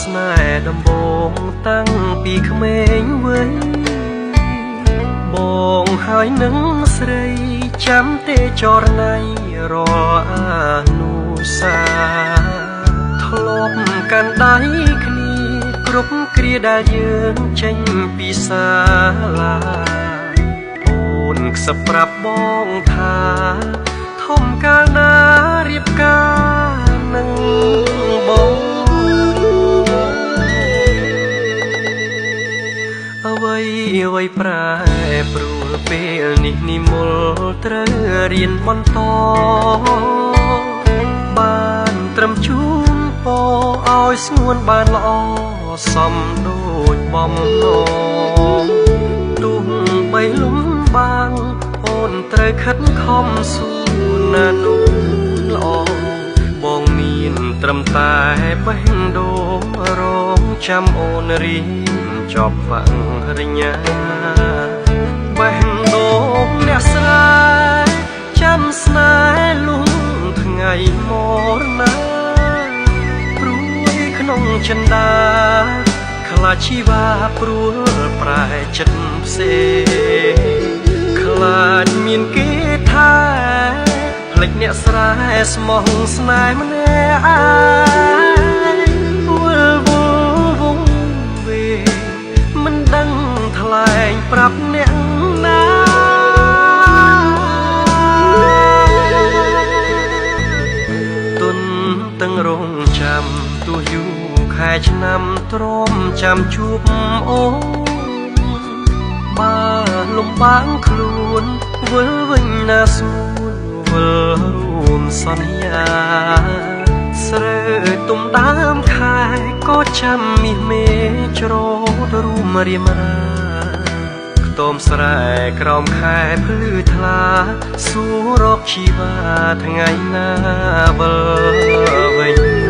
ស្នេហ៍ដំបងតាំងពីក្មេងវ័យបងហើយនឹងស្រីចាំទេចរណៃរអនុសាធ្លាប់កាន់ដៃគ្នាគ្រប់គ្រាដែលយើងចេញពីសាលាអូនខ្សឹបប្រាប់បងថាធំកាលណារៀបការនឹងបងអ្វីប្រែប្រួលពេលនេះនិមលត្រូវរៀនបន្តបានត្រឹមជូនពរឲ្យស្ងួនបានល្អសមដូចបំណងទោះបីលំបាំងអូនត្រូវខិតខំស៊ូណានោះល្អបងមានត្រឹមតែបេះដូងរងចាំអូនរៀនចប់បរិញ្ញាបេះដូងអ្នកស្រីចាំស្នេហ៍លុងថ្ងៃមរណាព្រួយក្នុងចិន្តាខ្លាចជីវ៉ាព្រួលប្រែចិត្តផ្សេងខ្លាចមានគេថាភ្លេចអ្នកស្រែស្មោះស្នេហ៍ម្នាក់ឯងវល់វងវេមិនដឹងថ្លែងប្រាប់អ្នកណាទុនទាំងរងចាំទោះយូរខែឆ្នាំទ្រាំចាំជួបអូនបើលំបាកខ្លួនវិលវិញណាស្មួនវិលរួមសន្យាស្រើទុំដើមខែក៏ចាំមាសមេច្រូតរួមរៀមរាខ្ទមស្រែក្រោមខែភ្លឺថ្លាសួររកជីវ៉ាថ្ងៃណាវិលវិញ